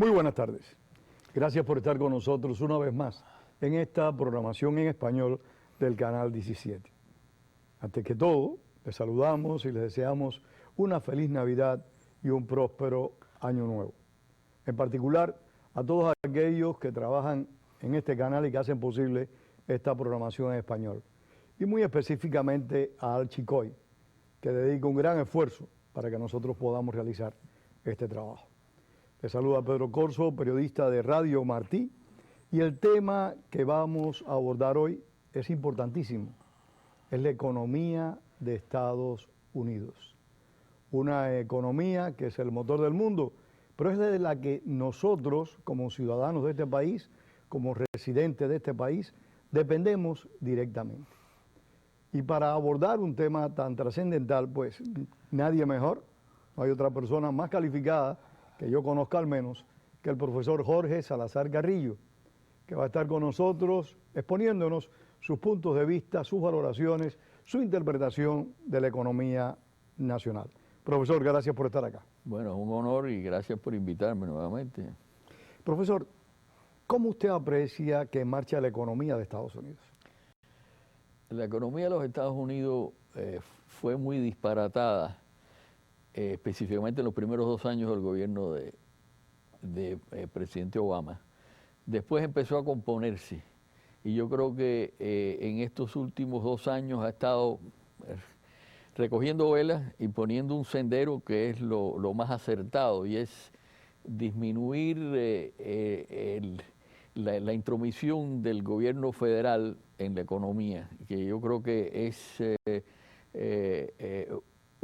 Muy buenas tardes. Gracias por estar con nosotros una vez más en esta programación en español del Canal 17. Antes que todo, les saludamos y les deseamos una feliz Navidad y un próspero Año Nuevo. En particular, a todos aquellos que trabajan en este canal y que hacen posible esta programación en español. Y muy específicamente a Al Chicoy, que dedica un gran esfuerzo para que nosotros podamos realizar este trabajo. Les saluda Pedro Corso, periodista de Radio Martí, y el tema que vamos a abordar hoy es importantísimo. Es la economía de Estados Unidos. Una economía que es el motor del mundo, pero es de la que nosotros, como ciudadanos de este país, como residentes de este país, dependemos directamente. Y para abordar un tema tan trascendental, pues nadie mejor, no hay otra persona más calificada que yo conozca al menos, que el profesor Jorge Salazar Carrillo, que va a estar con nosotros exponiéndonos sus puntos de vista, sus valoraciones, su interpretación de la economía nacional. Profesor, gracias por estar acá. Bueno, un honor y gracias por invitarme nuevamente. Profesor, ¿cómo usted aprecia que marcha la economía de Estados Unidos? La economía de los Estados Unidos fue muy disparatada, específicamente en los primeros 2 años del gobierno de presidente Obama. Después empezó a componerse y yo creo que en estos últimos 2 años ha estado recogiendo velas y poniendo un sendero que es lo más acertado, y es disminuir la intromisión del gobierno federal en la economía, que yo creo que es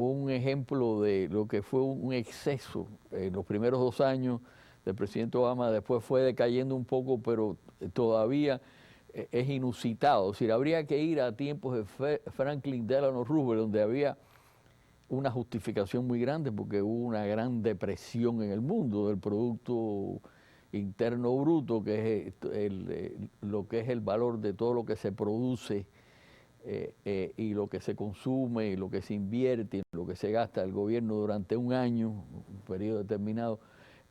un ejemplo de lo que fue un exceso en los primeros 2 años del presidente Obama. Después fue decayendo un poco, pero todavía es inusitado. Es decir, habría que ir a tiempos de Franklin Delano Roosevelt, donde había una justificación muy grande porque hubo una gran depresión en el mundo del Producto Interno Bruto, que es lo que es el valor de todo lo que se produce y lo que se consume y lo que se invierte y lo que se gasta el gobierno durante un año, un periodo determinado.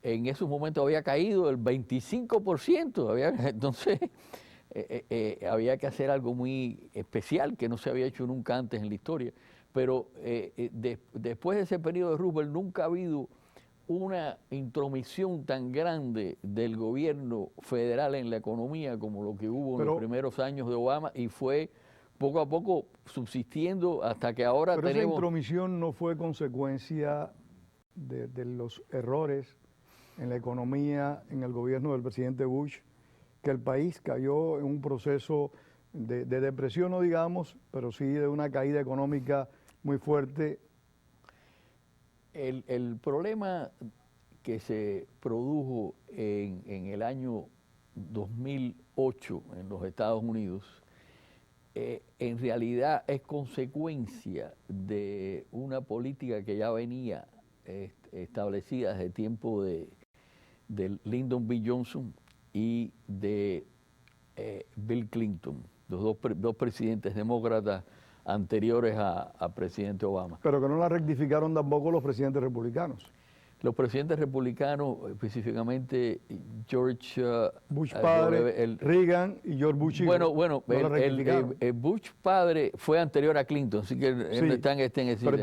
En esos momentos había caído el 25%, entonces había que hacer algo muy especial que no se había hecho nunca antes en la historia. Pero después de ese periodo de Roosevelt nunca ha habido una intromisión tan grande del gobierno federal en la economía como lo que hubo en los primeros años de Obama, y fue poco a poco subsistiendo hasta que ahora tenemos... Pero esa intromisión no fue consecuencia de los errores en la economía en el gobierno del presidente Bush, que el país cayó en un proceso de depresión, no digamos, pero sí de una caída económica muy fuerte. El problema que se produjo en el año 2008 en los Estados Unidos, en realidad es consecuencia de una política que ya venía establecida desde el tiempo de Lyndon B. Johnson y de Bill Clinton, los dos presidentes demócratas anteriores a presidente Obama. Pero que no la rectificaron tampoco los presidentes republicanos. Los presidentes republicanos, específicamente George Bush padre, Reagan y George Bush hijo. Bueno, el Bush padre fue anterior a Clinton, así que sí, está en ese... Pero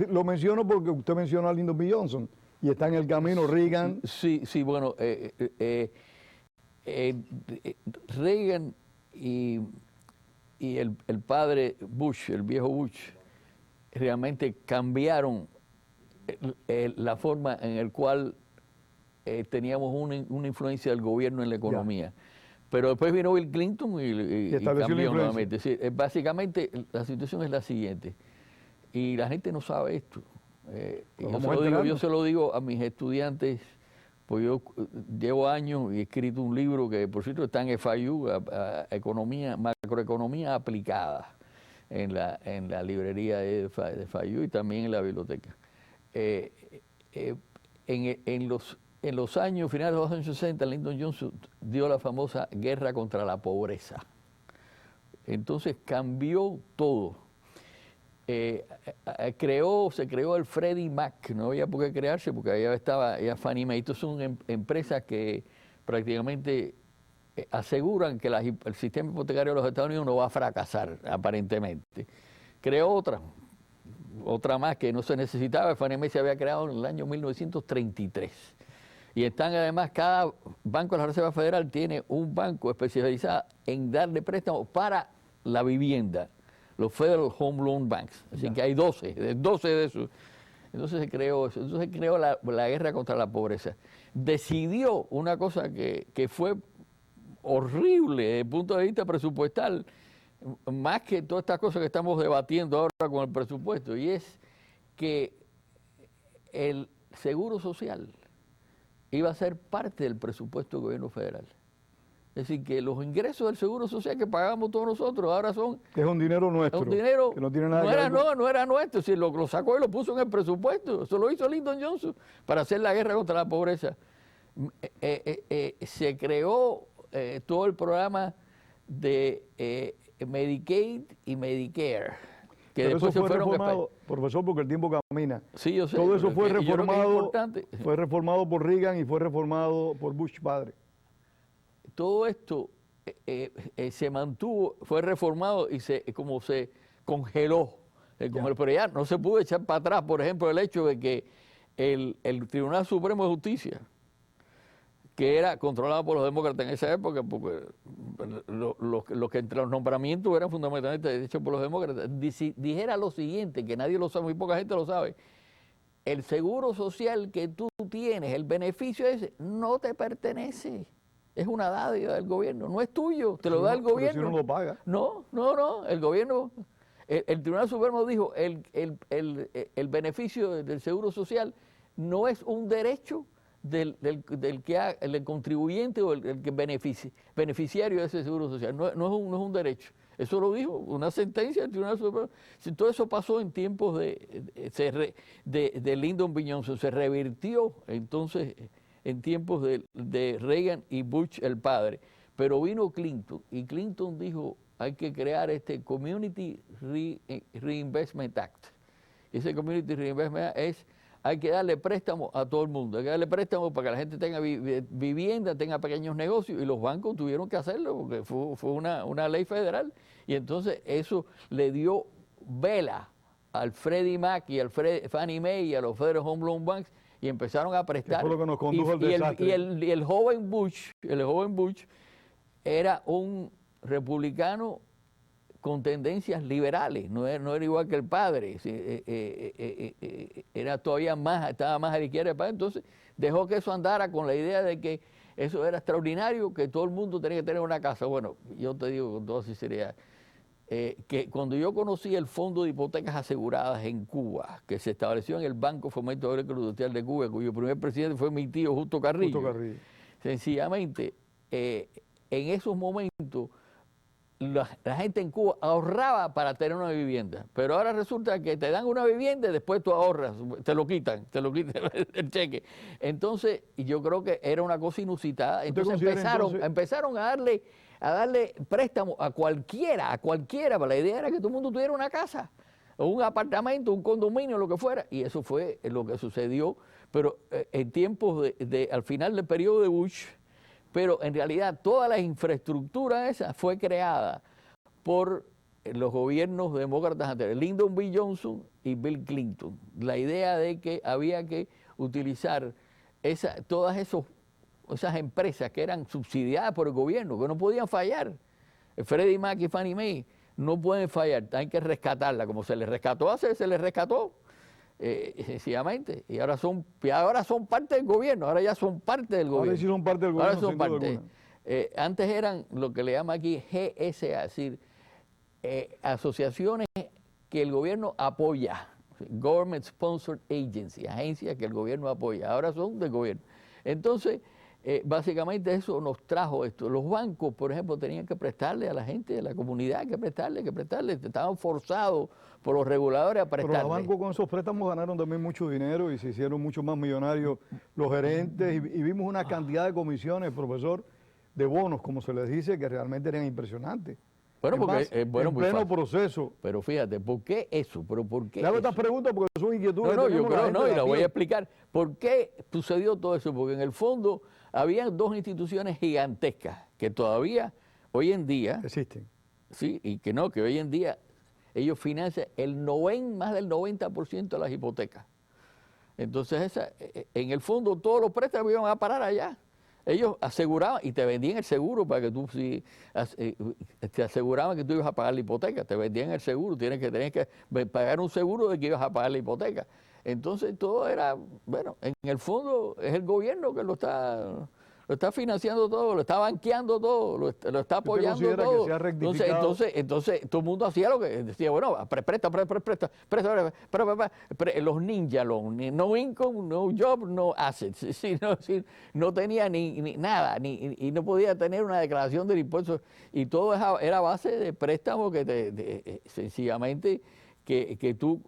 lo menciono porque usted mencionó a Lyndon B. Johnson y está en el camino Reagan. Sí, bueno, Reagan y el padre Bush, el viejo Bush, realmente cambiaron la forma en la cual teníamos una influencia del gobierno en la economía. Pero después vino Bill Clinton y cambió nuevamente. Sí, básicamente la situación es la siguiente, y la gente no sabe esto. Yo se lo digo a mis estudiantes, pues yo llevo años y he escrito un libro que por cierto está en FIU, Macroeconomía Aplicada, en la librería de FIU y también en la biblioteca. En los años, finales de los años 60, Lyndon Johnson dio la famosa guerra contra la pobreza. Entonces cambió todo. se creó el Freddie Mac, no había por qué crearse porque ahí estaba ya Fannie Mae. Estas son empresas que prácticamente aseguran que el sistema hipotecario de los Estados Unidos no va a fracasar, aparentemente. Creó otra más que no se necesitaba. Fannie Mae se había creado en el año 1933. Y están además, cada banco de la Reserva Federal tiene un banco especializado en darle préstamos para la vivienda, los Federal Home Loan Banks. Así que hay 12 de esos. Entonces se creó eso. Entonces se creó la guerra contra la pobreza. Decidió una cosa que fue horrible desde el punto de vista presupuestal, más que todas estas cosas que estamos debatiendo ahora con el presupuesto, y es que el seguro social iba a ser parte del presupuesto del gobierno federal. Es decir, que los ingresos del seguro social que pagamos todos nosotros ahora son... Es un dinero nuestro. Un dinero que no tiene nada que ver con... no era nuestro. Si lo sacó y lo puso en el presupuesto. Eso lo hizo Lyndon Johnson para hacer la guerra contra la pobreza. Se creó todo el programa de Medicaid y Medicare. Que Pero después eso fue reformado, profesor, porque el tiempo camina. Sí, yo sé. Todo eso fue fue reformado por Reagan y fue reformado por Bush padre. Todo esto se mantuvo, fue reformado y se congeló. Pero ya no se pudo echar para atrás, por ejemplo, el hecho de que el Tribunal Supremo de Justicia, que era controlado por los demócratas en esa época, porque los nombramientos eran fundamentalmente hechos por los demócratas, dijera lo siguiente, que nadie lo sabe, muy poca gente lo sabe: el seguro social que tú tienes, el beneficio ese, no te pertenece. Es una dádiva del gobierno, no es tuyo, te lo da el gobierno. Pero si uno lo paga. No, el gobierno, el Tribunal Supremo dijo, el beneficio del seguro social no es un derecho del contribuyente o el que beneficiario de ese seguro social, no es un derecho. Eso lo dijo una sentencia del Tribunal Supremo. Si todo eso pasó en tiempos de Lyndon B. Johnson, se revirtió entonces en tiempos de Reagan y Bush el padre. Pero vino Clinton y Clinton dijo, hay que crear este Community Reinvestment Act. Ese Community Reinvestment Act es, hay que darle préstamo a todo el mundo, hay que darle préstamo para que la gente tenga vivienda, tenga pequeños negocios, y los bancos tuvieron que hacerlo porque fue una ley federal. Y entonces eso le dio vela al Freddie Mac y al Fannie Mae y a los Federal Home Loan Banks, y empezaron a prestar. Fue lo que nos condujo al desastre. Y el joven Bush era un republicano con tendencias liberales, no era igual que el padre, era todavía más, estaba más a la izquierda del padre. Entonces dejó que eso andara con la idea de que eso era extraordinario, que todo el mundo tenía que tener una casa. Bueno, yo te digo con toda sinceridad, que cuando yo conocí el Fondo de Hipotecas Aseguradas en Cuba, que se estableció en el Banco Fomento Agrícola Industrial de Cuba, cuyo primer presidente fue mi tío Justo Carrillo. Sencillamente, en esos momentos, la gente en Cuba ahorraba para tener una vivienda, pero ahora resulta que te dan una vivienda y después tú ahorras, te lo quitan el cheque. Entonces, yo creo que era una cosa inusitada. Entonces empezaron a darle préstamos a cualquiera, pero la idea era que todo el mundo tuviera una casa, o un apartamento, un condominio, lo que fuera, y eso fue lo que sucedió, pero en tiempos al final del periodo de Bush. Pero en realidad toda la infraestructura esa fue creada por los gobiernos demócratas anteriores, Lyndon B. Johnson y Bill Clinton. La idea de que había que utilizar todas esas empresas que eran subsidiadas por el gobierno, que no podían fallar. Freddie Mac y Fannie Mae no pueden fallar, hay que rescatarla, como se les rescató se les rescató. Sencillamente, y ahora son parte del gobierno, ahora ya son parte del gobierno. Ahora sí son parte del gobierno. Ahora son parte. Antes eran lo que le llama aquí GSA, es decir, asociaciones que el gobierno apoya, Government Sponsored Agency, agencias que el gobierno apoya, ahora son del gobierno. Entonces, básicamente eso nos trajo esto. Los bancos, por ejemplo, tenían que prestarle a la gente de la comunidad, que prestarle, estaban forzados por los reguladores a prestarle. Pero los bancos con esos préstamos ganaron también mucho dinero y se hicieron mucho más millonarios los gerentes, y vimos una cantidad de comisiones, profesor, de bonos, como se les dice, que realmente eran impresionantes. Bueno, Es porque más, bueno, en muy pleno fácil. Proceso. Pero fíjate, ¿por qué eso? ¿Pero por qué Le hago eso? estas preguntas porque son inquietudes No, que yo tenemos la creo, gente no, de y a la voy a pie. explicar. ¿Por qué sucedió todo eso? Porque en el fondo habían dos instituciones gigantescas que todavía, hoy en día, Existen. sí, y que no, que hoy en día ellos financian más del 90% de las hipotecas. Entonces, en el fondo, todos los préstamos iban a parar allá. Ellos aseguraban y te vendían el seguro para que tú, si te aseguraban que tú ibas a pagar la hipoteca, te vendían el seguro, tenías que pagar un seguro de que ibas a pagar la hipoteca. Entonces, todo era, bueno, en el fondo es el gobierno que lo está financiando todo, lo está banqueando todo, lo está ¿Usted apoyando considera que todo. se ha rectificado? Entonces todo el mundo hacía lo que decía, bueno, presta, los ninjas, no income, no job, no assets. No tenía ni nada, y no podía tener una declaración del impuesto. Y todo era a base de préstamos que sencillamente que tú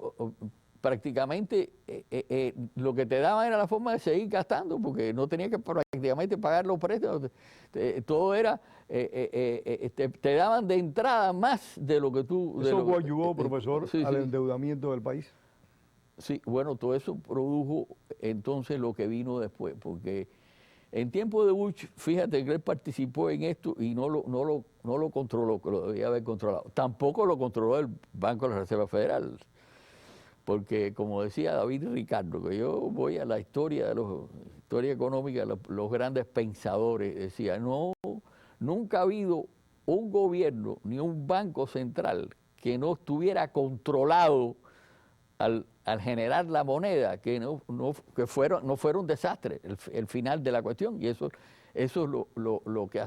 prácticamente lo que te daban era la forma de seguir gastando, porque no tenías que prácticamente pagar los préstamos. Todo era, te daban de entrada más de lo que tú... ¿Eso ayudó, profesor, sí, al sí. endeudamiento del país? Sí, bueno, todo eso produjo entonces lo que vino después, porque en tiempo de Bush, fíjate que él participó en esto y no lo controló, que lo debía haber controlado. Tampoco lo controló el Banco de la Reserva Federal. Porque, como decía David Ricardo, que yo voy a la historia historia económica, los grandes pensadores, decía, nunca ha habido un gobierno ni un banco central que no estuviera controlado al generar la moneda, que no fuera un desastre el final de la cuestión. Y eso es lo que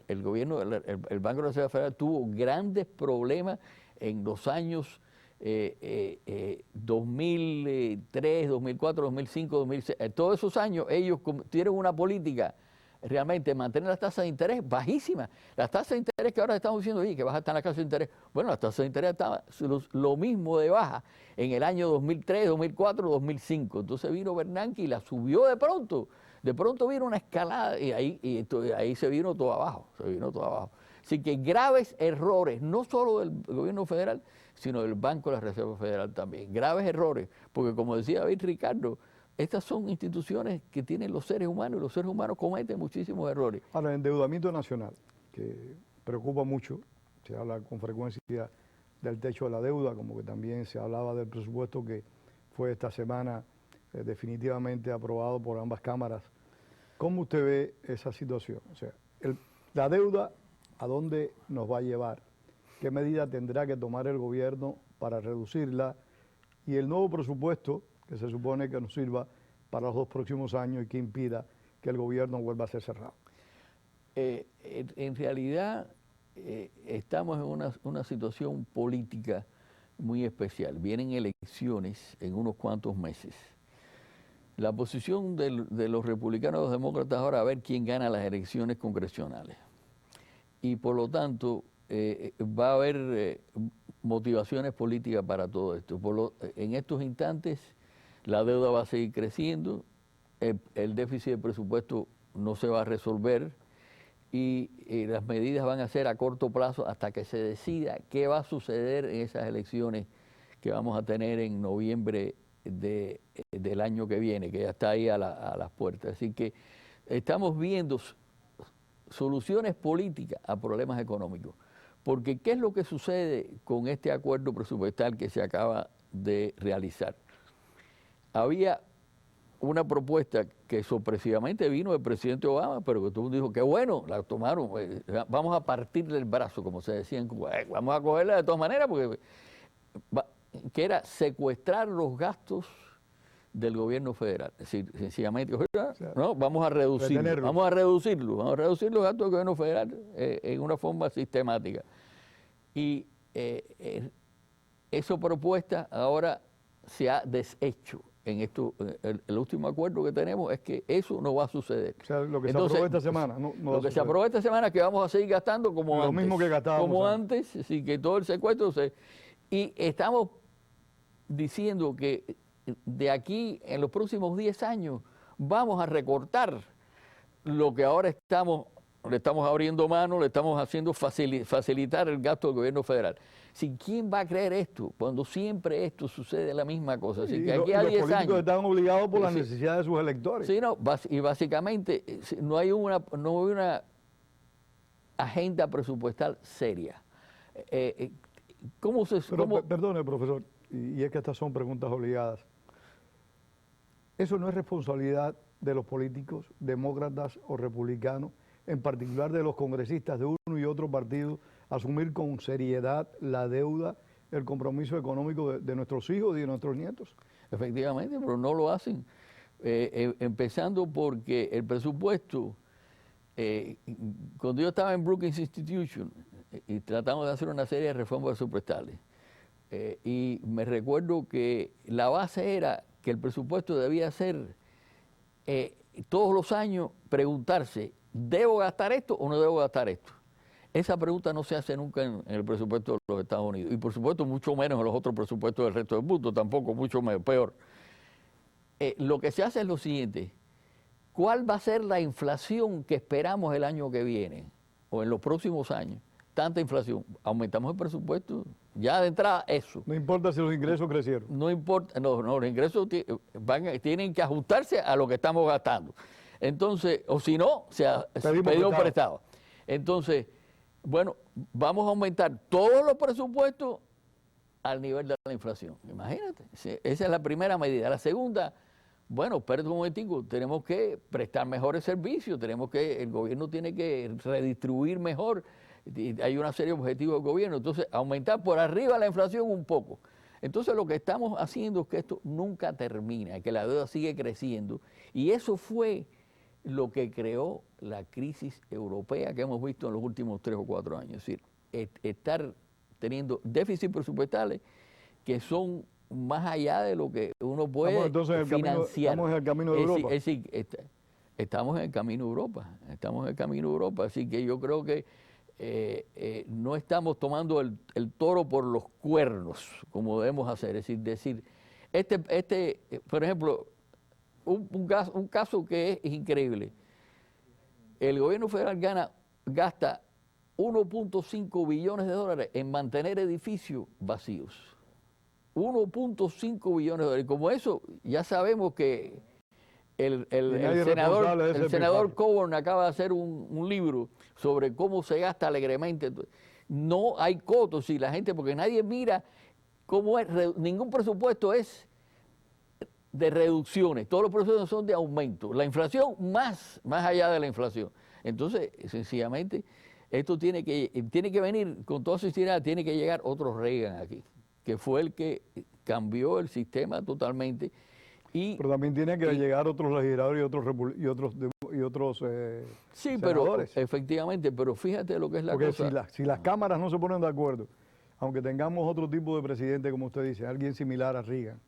el gobierno, el Banco de la Reserva Federal tuvo grandes problemas en los años 2003, 2004, 2005, 2006, todos esos años ellos tienen una política realmente mantener las tasas de interés bajísimas. Las tasas de interés que ahora estamos diciendo, oye, que baja están las tasas de interés. Bueno, las tasas de interés estaban lo mismo de baja en el año 2003, 2004, 2005. Entonces vino Bernanke y la subió de pronto. De pronto vino una escalada y ahí se vino todo abajo, Así que graves errores, no solo del gobierno federal, sino del Banco de la Reserva Federal también. Graves errores, porque como decía David Ricardo, estas son instituciones que tienen los seres humanos y los seres humanos cometen muchísimos errores. Ahora, el endeudamiento nacional, que preocupa mucho, se habla con frecuencia del techo de la deuda, como que también se hablaba del presupuesto que fue esta semana definitivamente aprobado por ambas cámaras. ¿Cómo usted ve esa situación? O sea, la deuda, ¿a dónde nos va a llevar? ¿Qué medidas tendrá que tomar el gobierno para reducirla? Y el nuevo presupuesto, que se supone que nos sirva para los 2 próximos años y que impida que el gobierno vuelva a ser cerrado. En realidad estamos en una situación política muy especial. Vienen elecciones en unos cuantos meses. La posición de los republicanos y los demócratas ahora a ver quién gana las elecciones congresionales. Y por lo tanto va a haber motivaciones políticas para todo esto. En estos instantes la deuda va a seguir creciendo, el déficit de presupuesto no se va a resolver y las medidas van a ser a corto plazo hasta que se decida qué va a suceder en esas elecciones que vamos a tener en noviembre del año que viene, que ya está ahí a las puertas. Así que estamos viendo soluciones políticas a problemas económicos. Porque ¿qué es lo que sucede con este acuerdo presupuestal que se acaba de realizar? Había una propuesta que sorpresivamente vino del presidente Obama, pero que todo el mundo dijo, qué bueno, la tomaron, vamos a partirle el brazo, como se decía en Cuba, vamos a cogerla de todas maneras, porque que era secuestrar los gastos del gobierno federal. Es decir, sencillamente, no, vamos a reducir los gastos del gobierno federal en una forma sistemática. Y esa propuesta ahora se ha deshecho. En esto, el último acuerdo que tenemos es que eso no va a suceder. O sea, lo que se aprobó esta semana. Lo que se aprobó esta semana es que vamos a seguir gastando como antes. Lo mismo que gastábamos como antes, así que todo el secuestro y estamos diciendo que de aquí en los próximos 10 años vamos a recortar lo que ahora estamos le estamos abriendo mano, le estamos haciendo facilitar el gasto del gobierno federal. Si, ¿quién va a creer esto cuando siempre esto sucede la misma cosa? Así que aquí a 10 los políticos años están obligados por la sí, necesidad de sus electores. Sí, no, y básicamente no hay una agenda presupuestal seria. ¿Cómo se...? Perdone, profesor, y es que estas son preguntas obligadas. Eso no es responsabilidad de los políticos, demócratas o republicanos, en particular de los congresistas de uno y otro partido, asumir con seriedad la deuda, el compromiso económico de nuestros hijos y de nuestros nietos. Efectivamente, pero no lo hacen. Empezando porque el presupuesto, cuando yo estaba en Brookings Institution y tratamos de hacer una serie de reformas presupuestales, y me recuerdo que la base era que el presupuesto debía ser todos los años preguntarse, ¿debo gastar esto o no debo gastar esto? Esa pregunta no se hace nunca en el presupuesto de los Estados Unidos y por supuesto mucho menos en los otros presupuestos del resto del mundo, tampoco mucho peor. Lo que se hace es lo siguiente, ¿cuál va a ser la inflación que esperamos el año que viene o en los próximos años? Tanta inflación, aumentamos el presupuesto, ya de entrada eso. No importa si los ingresos crecieron. No importa, no, los ingresos tienen que ajustarse a lo que estamos gastando. Entonces, o si no, pedimos prestado. Entonces, bueno, vamos a aumentar todos los presupuestos al nivel de la inflación. Imagínate, esa es la primera medida. La segunda, bueno, espérate un momentico, tenemos que prestar mejores servicios, el gobierno tiene que redistribuir mejor. Hay una serie de objetivos del gobierno, entonces aumentar por arriba la inflación un poco. Entonces lo que estamos haciendo es que esto nunca termina, que la deuda sigue creciendo y eso fue lo que creó la crisis europea que hemos visto en los últimos 3 o 4 años. Es decir, estar teniendo déficits presupuestales que son más allá de lo que uno puede financiar. Estamos en el camino de Europa. Estamos en el camino de Europa, así que yo creo que no estamos tomando el toro por los cuernos, como debemos hacer. Es decir, por ejemplo, un caso que es increíble. El gobierno federal gasta 1.5 billones de dólares en mantener edificios vacíos. 1.5 billones de dólares. Como eso, ya sabemos que el senador Coburn acaba de hacer un libro sobre cómo se gasta alegremente. No hay cotos y la gente, porque nadie mira cómo es, ningún presupuesto es de reducciones, todos los presupuestos son de aumento. La inflación más allá de la inflación. Entonces, sencillamente, esto tiene que venir con toda sinceridad, tiene que llegar otro Reagan aquí, que fue el que cambió el sistema totalmente. Pero también tiene que llegar otros legisladores y otros sí, senadores. Pero efectivamente, pero fíjate lo que es la cosa. Porque si las cámaras no se ponen de acuerdo, aunque tengamos otro tipo de presidente, como usted dice, alguien similar a Reagan,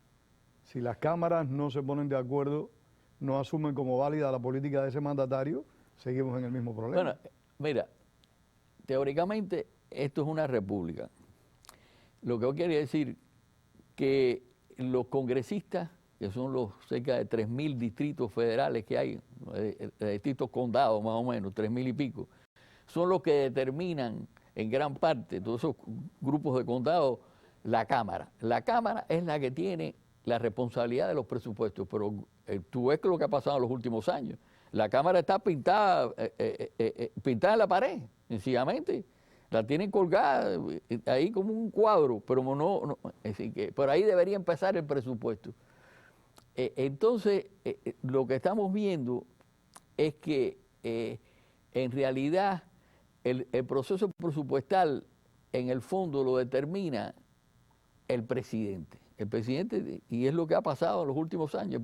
si las cámaras no se ponen de acuerdo, no asumen como válida la política de ese mandatario, seguimos en el mismo problema. Bueno, mira, teóricamente esto es una república. Lo que quiere decir que los congresistas, que son los cerca de 3.000 distritos federales que hay, distritos condados más o menos, 3.000 y pico, son los que determinan en gran parte, todos esos grupos de condados, la Cámara. La Cámara es la que tiene la responsabilidad de los presupuestos, pero tú ves lo que ha pasado en los últimos años. La Cámara está pintada en la pared, sencillamente. La tienen colgada ahí como un cuadro, pero no es decir, que por ahí debería empezar el presupuesto. Entonces, lo que estamos viendo es que en realidad el proceso presupuestal en el fondo lo determina el presidente. El presidente, y es lo que ha pasado en los últimos años,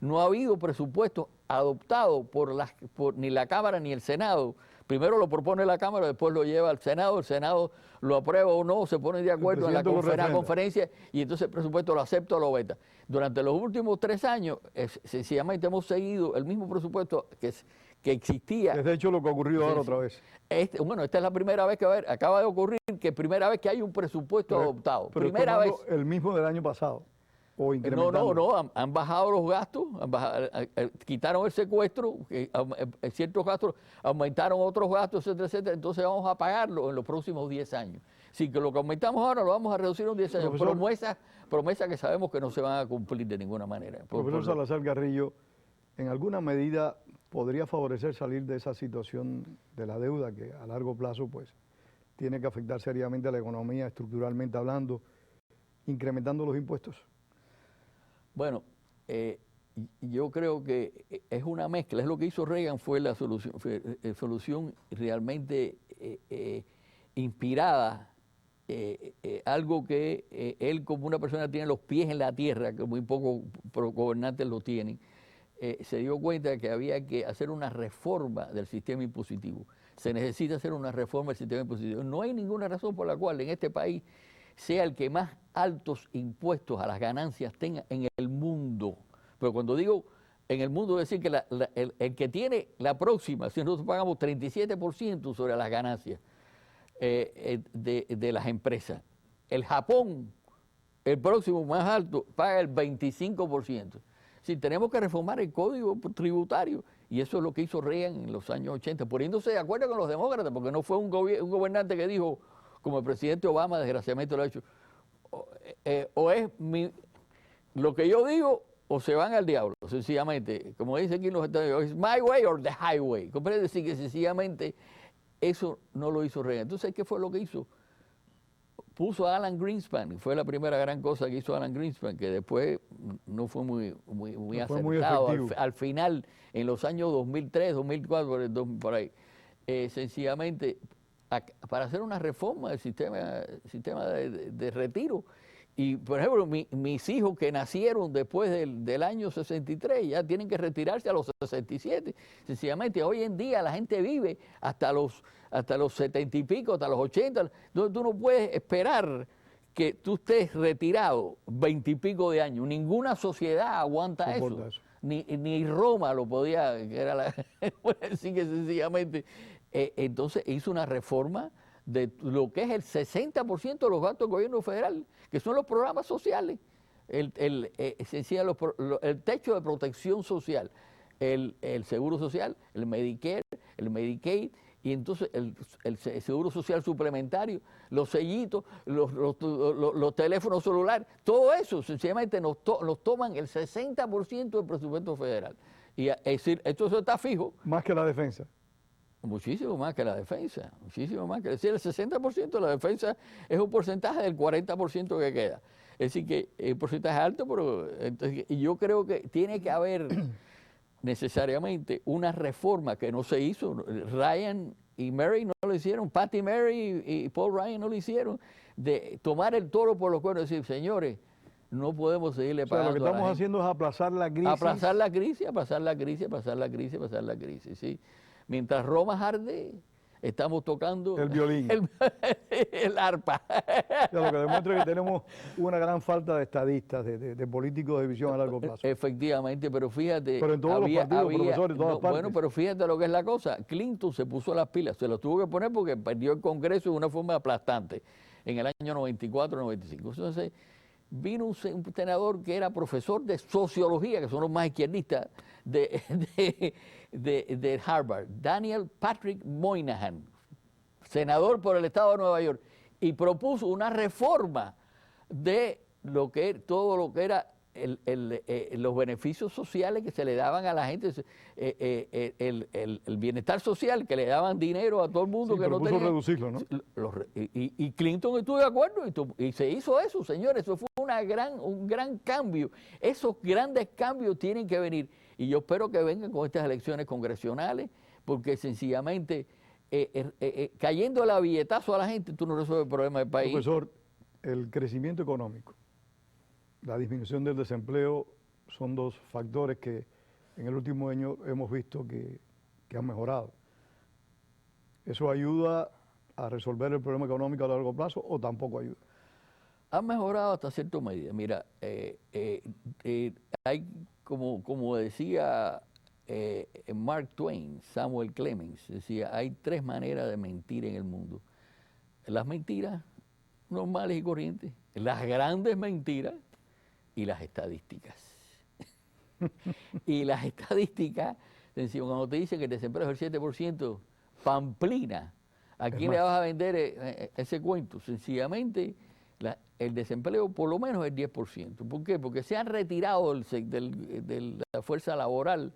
no ha habido presupuesto adoptado por ni la Cámara ni el Senado. Primero lo propone la Cámara, después lo lleva al Senado, el Senado lo aprueba o no, se pone de acuerdo en la conferencia y entonces el presupuesto lo acepta o lo veta. Durante los últimos 3 años, sencillamente hemos seguido el mismo presupuesto que existía. Es de hecho lo que ha ocurrido ahora otra vez. Esta es la primera vez acaba de ocurrir que primera vez que hay un presupuesto adoptado. Pero primera vez. El mismo del año pasado. o No, incrementando? no, han bajado los gastos, quitaron el secuestro, ciertos gastos, aumentaron otros gastos, etcétera, etcétera. Entonces vamos a pagarlo en los próximos 10 años. Así que lo que aumentamos ahora lo vamos a reducir en 10 años. Profesor, Promesas que sabemos que no se van a cumplir de ninguna manera. Profesor Salazar Garrillo, ¿en alguna medida podría favorecer salir de esa situación de la deuda que a largo plazo pues tiene que afectar seriamente a la economía, estructuralmente hablando, incrementando los impuestos? Bueno, yo creo que es una mezcla. Es lo que hizo Reagan, fue la solución realmente inspirada, algo que él como una persona tiene los pies en la tierra, que muy pocos gobernantes lo tienen, se dio cuenta de que había que hacer una reforma del sistema impositivo. Se necesita hacer una reforma del sistema impositivo. No hay ninguna razón por la cual en este país sea el que más altos impuestos a las ganancias tenga en el mundo. Pero cuando digo en el mundo, es decir que el que tiene la próxima, si nosotros pagamos 37% sobre las ganancias de las empresas, el Japón, el próximo más alto, paga el 25%. Sí, tenemos que reformar el código tributario, y eso es lo que hizo Reagan en los años 80, poniéndose de acuerdo con los demócratas, porque no fue un gobernante que dijo, como el presidente Obama desgraciadamente lo ha hecho, o es lo que yo digo o se van al diablo, sencillamente, como dice aquí en los Estados Unidos, es my way or the highway, comprende, decir que sencillamente eso no lo hizo Reagan. Entonces, ¿qué fue lo que hizo? Puso a Alan Greenspan, fue la primera gran cosa que hizo Alan Greenspan, que después no fue muy No fue muy acertado. efectivo. Al final, en los años 2003, 2004, por ahí, sencillamente para hacer una reforma del sistema de retiro. Y, por ejemplo, mis hijos que nacieron después del año 63 ya tienen que retirarse a los 67. Sencillamente, hoy en día la gente vive hasta los 70 y pico, hasta los 80, donde tú no puedes esperar que tú estés retirado 20 y pico de años. Ninguna sociedad aguanta eso. Ni Roma lo podía, que era así que sencillamente. Entonces hizo una reforma de lo que es el 60% de los gastos del gobierno federal, que son los programas sociales, el techo de protección social, el seguro social, el Medicare, el Medicaid, y entonces el seguro social suplementario, los sellitos, los teléfonos celulares, todo eso sencillamente nos toman el 60% del presupuesto federal. Y es decir, esto está fijo. Más que la defensa. Muchísimo más que la defensa, muchísimo más que decir, el 60% de la defensa es un porcentaje del 40% que queda. Es decir, que el porcentaje es alto, pero entonces, y yo creo que tiene que haber necesariamente una reforma que no se hizo. Ryan y Mary no lo hicieron, Patty Mary y Paul Ryan no lo hicieron, de tomar el toro por los cuernos y decir, señores, no podemos seguirle pagando. O sea, lo que estamos haciendo es aplazar la crisis. Aplazar la crisis, aplazar la crisis, aplazar la crisis, aplazar la crisis, ¿sí? Mientras Roma arde, estamos tocando el violín, el arpa. O sea, lo que demuestra que tenemos una gran falta de estadistas, de políticos de visión a largo plazo. Efectivamente, pero fíjate. Pero en todos los partidos, profesor, en todas partes. Bueno, pero fíjate lo que es la cosa. Clinton se puso las pilas, se las tuvo que poner porque perdió el Congreso de una forma aplastante en el año 94-95. Entonces, vino un senador que era profesor de sociología, que son los más izquierdistas de Harvard, Daniel Patrick Moynihan, senador por el estado de Nueva York, y propuso una reforma de todo lo que era los beneficios sociales que se le daban a la gente, el bienestar social, que le daban dinero a todo el mundo, sí, que no tenía. Reducirlo, ¿no? Y Clinton estuvo de acuerdo y se hizo eso, señores. Eso fue un gran cambio. Esos grandes cambios tienen que venir. Y yo espero que vengan con estas elecciones congresionales, porque sencillamente cayendo a billetazo a la gente, tú no resuelves el problema del país. Profesor, el crecimiento económico, la disminución del desempleo son dos factores que en el último año hemos visto que han mejorado. ¿Eso ayuda a resolver el problema económico a largo plazo o tampoco ayuda? Han mejorado hasta cierta medida. Mira, hay, como decía Mark Twain, Samuel Clemens, decía, hay tres maneras de mentir en el mundo. Las mentiras normales y corrientes, las grandes mentiras y las estadísticas. Y las estadísticas, cuando te dicen que el desempleo es el 7%, pamplina, ¿a quién le vas a vender ese cuento? Sencillamente, el desempleo por lo menos es el 10%. ¿Por qué? Porque se han retirado de la fuerza laboral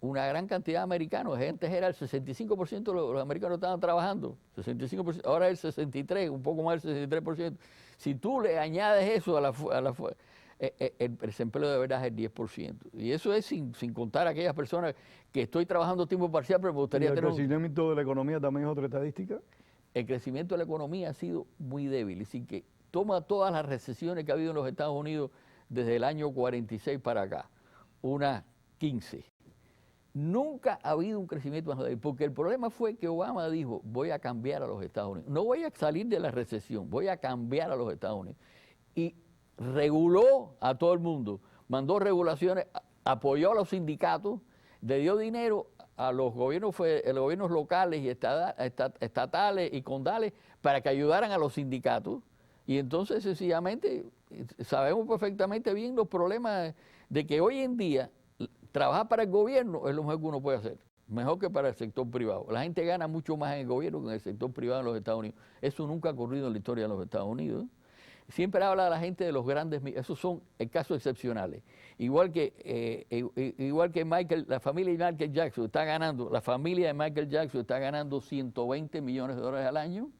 una gran cantidad de americanos. Antes era el 65% de los americanos estaban trabajando, 65%, ahora es el 63%, un poco más del 63%. Si tú le añades eso el desempleo de verdad es el 10%. Y eso es sin contar a aquellas personas que estoy trabajando tiempo parcial, pero me gustaría tener... ¿Y el tener crecimiento de la economía también es otra estadística? El crecimiento de la economía ha sido muy débil. Es decir, que toma todas las recesiones que ha habido en los Estados Unidos desde el año 46 para acá, unas 15. Nunca ha habido un crecimiento más débil, porque el problema fue que Obama dijo, voy a cambiar a los Estados Unidos. No voy a salir de la recesión, voy a cambiar a los Estados Unidos. Y reguló a todo el mundo, mandó regulaciones, apoyó a los sindicatos, le dio dinero a los gobiernos locales y estatales y condales para que ayudaran a los sindicatos. Y entonces, sencillamente, sabemos perfectamente bien los problemas de que hoy en día trabajar para el gobierno es lo mejor que uno puede hacer, mejor que para el sector privado. La gente gana mucho más en el gobierno que en el sector privado en los Estados Unidos. Eso nunca ha ocurrido en la historia de los Estados Unidos. Siempre habla la gente de los grandes, esos son casos excepcionales. Igual que la familia de Michael Jackson está ganando, la familia de Michael Jackson está ganando $120 millones al año.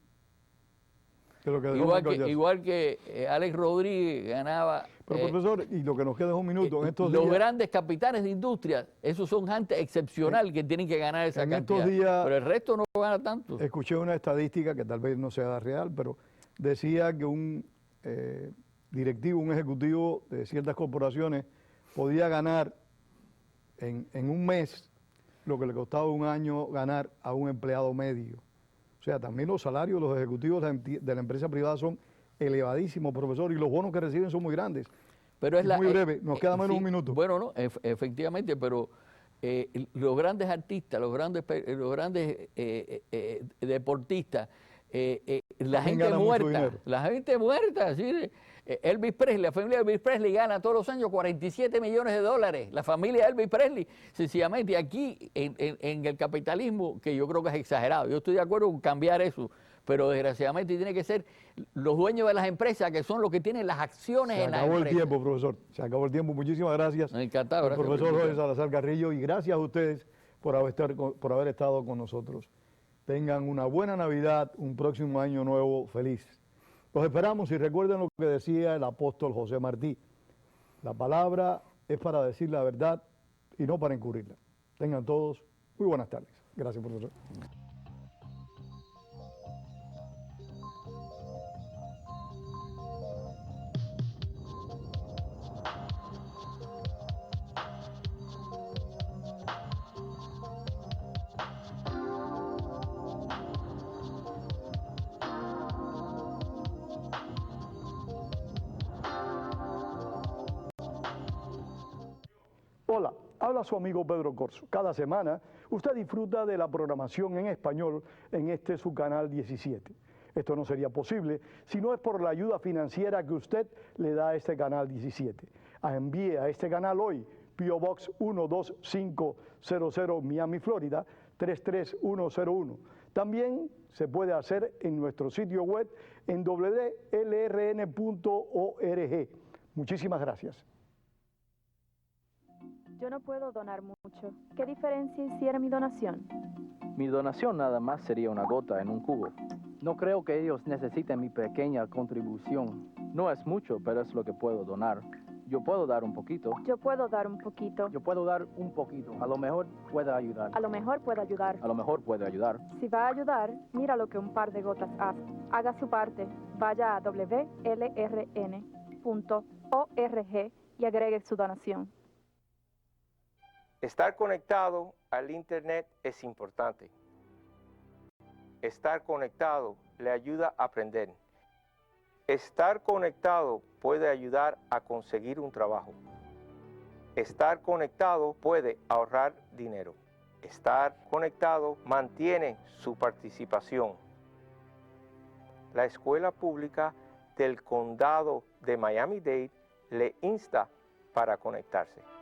Igual que Alex Rodríguez ganaba. Pero profesor, y lo que nos queda es un minuto. En estos los grandes capitanes de industria, esos son gente excepcional que tienen que ganar esa cantidad. Estos días, pero el resto no gana tanto. Escuché una estadística que tal vez no sea real, pero decía que un directivo, un ejecutivo de ciertas corporaciones podía ganar en un mes lo que le costaba un año ganar a un empleado medio. O sea, también los salarios de los ejecutivos de la empresa privada son elevadísimos, profesor, y los bonos que reciben son muy grandes. Pero es muy breve, nos queda menos sí, un minuto. Bueno, no, efectivamente, pero los grandes artistas, los grandes deportistas, la gente muerta, ¿sí? Elvis Presley, la familia de Elvis Presley gana todos los años $47 millones. La familia de Elvis Presley, sencillamente aquí en el capitalismo, que yo creo que es exagerado, yo estoy de acuerdo con cambiar eso, pero desgraciadamente tiene que ser los dueños de las empresas que son los que tienen las acciones en las empresas. Se acabó el tiempo, profesor, se acabó el tiempo. Muchísimas gracias. Encantado. Gracias, profesor Jorge Salazar Carrillo, y gracias a ustedes por haber estado con nosotros. Tengan una buena Navidad, un próximo año nuevo feliz. Los esperamos y recuerden lo que decía el apóstol José Martí. La palabra es para decir la verdad y no para encubrirla. Tengan todos muy buenas tardes. Gracias, profesor. Hola, habla su amigo Pedro Corso. Cada semana usted disfruta de la programación en español en su canal 17. Esto no sería posible si no es por la ayuda financiera que usted le da a este canal 17. Envíe a este canal hoy, P.O. Box 12500 Miami, Florida, 33101. También se puede hacer en nuestro sitio web en wlrn.org. Muchísimas gracias. Yo no puedo donar mucho. ¿Qué diferencia hiciera mi donación? Mi donación nada más sería una gota en un cubo. No creo que ellos necesiten mi pequeña contribución. No es mucho, pero es lo que puedo donar. Yo puedo dar un poquito. Yo puedo dar un poquito. Yo puedo dar un poquito. A lo mejor pueda ayudar. A lo mejor puede ayudar. A lo mejor puede ayudar. Si va a ayudar, mira lo que un par de gotas hace. Haga su parte. Vaya a wlrn.org y agregue su donación. Estar conectado al Internet es importante. Estar conectado le ayuda a aprender. Estar conectado puede ayudar a conseguir un trabajo. Estar conectado puede ahorrar dinero. Estar conectado mantiene su participación. La Escuela Pública del Condado de Miami-Dade le insta para conectarse.